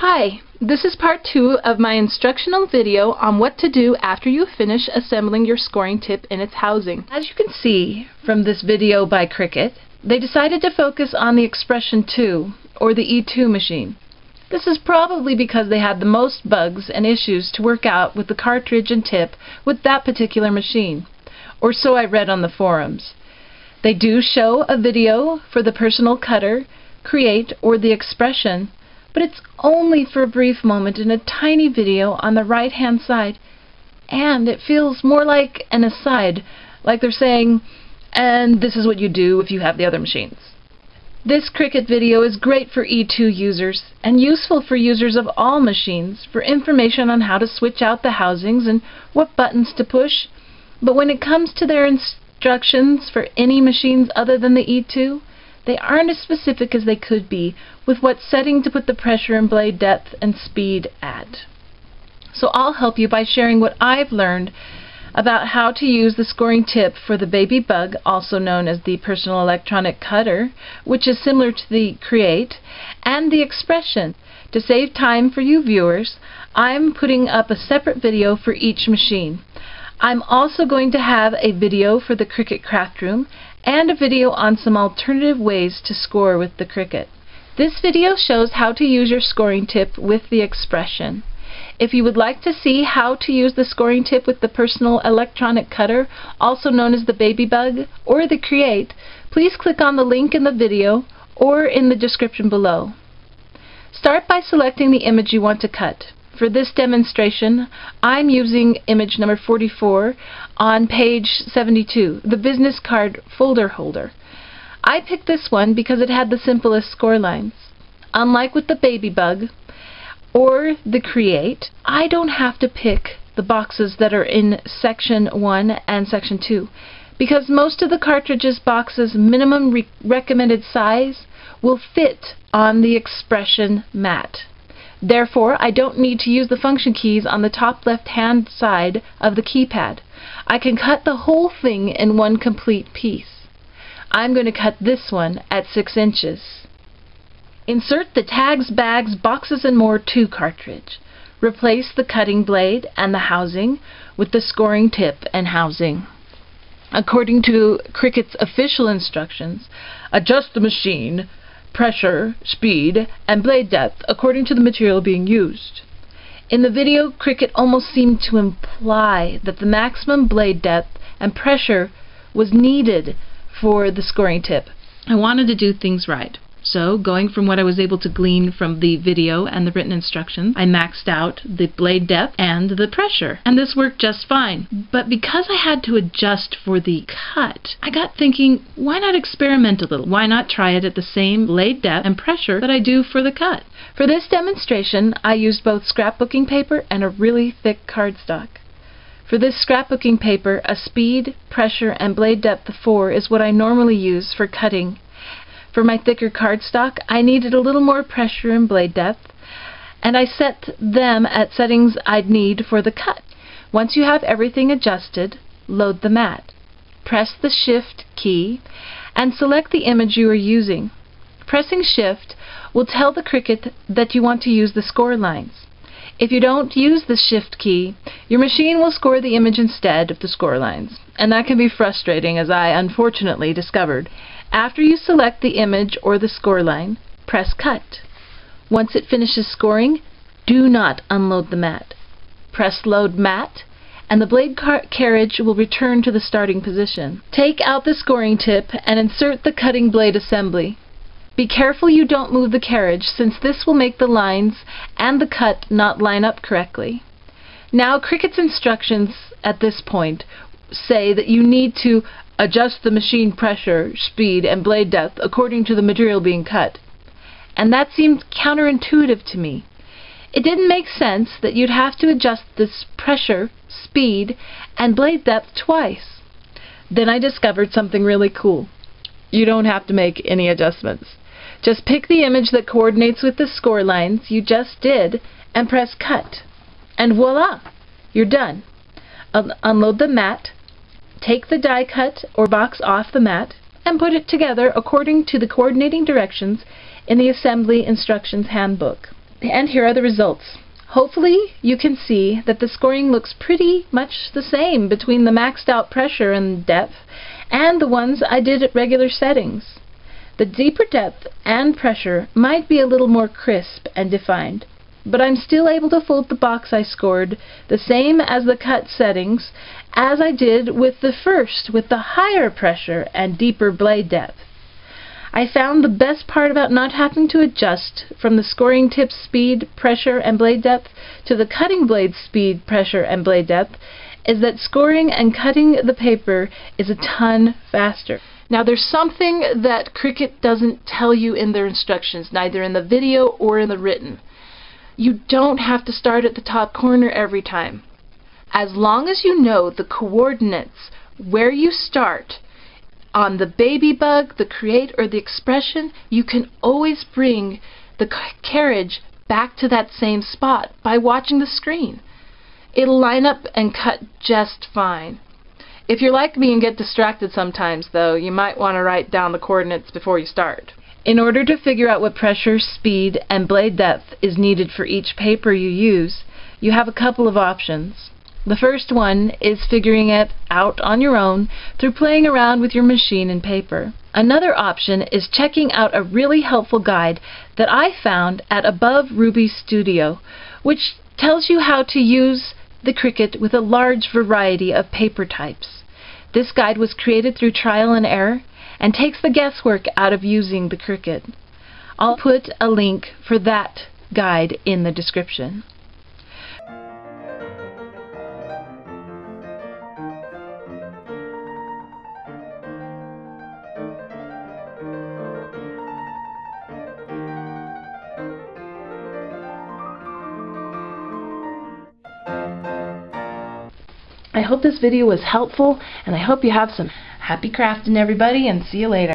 Hi, this is part 2 of my instructional video on what to do after you finish assembling your scoring tip in its housing. As you can see from this video by Cricut, they decided to focus on the Expression 2, or the E2 machine. This is probably because they had the most bugs and issues to work out with the cartridge and tip with that particular machine, or so I read on the forums. They do show a video for the Personal Cutter, Create, or the Expression, but it's only for a brief moment in a tiny video on the right-hand side, and it feels more like an aside, like they're saying, and this is what you do if you have the other machines. This Cricut video is great for E2 users and useful for users of all machines for information on how to switch out the housings and what buttons to push, but when it comes to their instructions for any machines other than the E2, they aren't as specific as they could be with what setting to put the pressure and blade depth and speed at. So I'll help you by sharing what I've learned about how to use the scoring tip for the Baby Bug, also known as the Personal Electronic Cutter, which is similar to the Create, and the Expression. To save time for you viewers, I'm putting up a separate video for each machine. I'm also going to have a video for the Cricut Craft Room and a video on some alternative ways to score with the Cricut. This video shows how to use your scoring tip with the Expression. If you would like to see how to use the scoring tip with the Personal Electronic Cutter, also known as the Baby Bug, or the Create, please click on the link in the video or in the description below. Start by selecting the image you want to cut. For this demonstration, I'm using image number 44 on page 72, the business card folder holder. I picked this one because it had the simplest score lines. Unlike with the Baby Bug or the Create, I don't have to pick the boxes that are in section 1 and section 2 because most of the cartridge's boxes' minimum recommended size will fit on the Expression mat. Therefore, I don't need to use the function keys on the top left-hand side of the keypad. I can cut the whole thing in one complete piece. I'm going to cut this one at 6 inches. Insert the Tags, Bags, Boxes and More 2 cartridge. Replace the cutting blade and the housing with the scoring tip and housing. According to Cricut's official instructions, adjust the machine pressure, speed, and blade depth according to the material being used. In the video, Cricut almost seemed to imply that the maximum blade depth and pressure was needed for the scoring tip. I wanted to do things right. So, going from what I was able to glean from the video and the written instructions, I maxed out the blade depth and the pressure. And this worked just fine. But because I had to adjust for the cut, I got thinking, why not experiment a little? Why not try it at the same blade depth and pressure that I do for the cut? For this demonstration, I used both scrapbooking paper and a really thick cardstock. For this scrapbooking paper, a speed, pressure, and blade depth of 4 is what I normally use for cutting. For my thicker cardstock, I needed a little more pressure and blade depth, and I set them at settings I'd need for the cut. Once you have everything adjusted, load the mat. Press the Shift key and select the image you are using. Pressing Shift will tell the Cricut that you want to use the score lines. If you don't use the Shift key, your machine will score the image instead of the score lines, and that can be frustrating, as I unfortunately discovered. After you select the image or the score line, press Cut. Once it finishes scoring, do not unload the mat. Press Load Mat, and the blade carriage will return to the starting position. Take out the scoring tip and insert the cutting blade assembly. Be careful you don't move the carriage, since this will make the lines and the cut not line up correctly. Now, Cricut's instructions at this point say that you need to adjust the machine pressure, speed, and blade depth according to the material being cut. And that seemed counterintuitive to me. It didn't make sense that you'd have to adjust this pressure, speed, and blade depth twice. Then I discovered something really cool. You don't have to make any adjustments. Just pick the image that coordinates with the score lines you just did and press Cut. And voila! You're done. Unload the mat. Take the die cut or box off the mat and put it together according to the coordinating directions in the Assembly Instructions Handbook. And here are the results. Hopefully you can see that the scoring looks pretty much the same between the maxed out pressure and depth and the ones I did at regular settings. The deeper depth and pressure might be a little more crisp and defined, but I'm still able to fold the box I scored the same as the cut settings as I did with the first, with the higher pressure and deeper blade depth. I found the best part about not having to adjust from the scoring tip speed, pressure, and blade depth to the cutting blade speed, pressure, and blade depth is that scoring and cutting the paper is a ton faster. Now there's something that Cricut doesn't tell you in their instructions, neither in the video or in the written. You don't have to start at the top corner every time. As long as you know the coordinates where you start on the baby bug, the create, or the expression, you can always bring the carriage back to that same spot by watching the screen. It'll line up and cut just fine. If you're like me and get distracted sometimes, though, you might want to write down the coordinates before you start. In order to figure out what pressure, speed, and blade depth is needed for each paper you use, you have a couple of options. The first one is figuring it out on your own through playing around with your machine and paper. Another option is checking out a really helpful guide that I found at Above Ruby Studio, which tells you how to use the Cricut with a large variety of paper types. This guide was created through trial and error and takes the guesswork out of using the Cricut. I'll put a link for that guide in the description. I hope this video was helpful, and I hope you have some happy crafting, everybody, and see you later.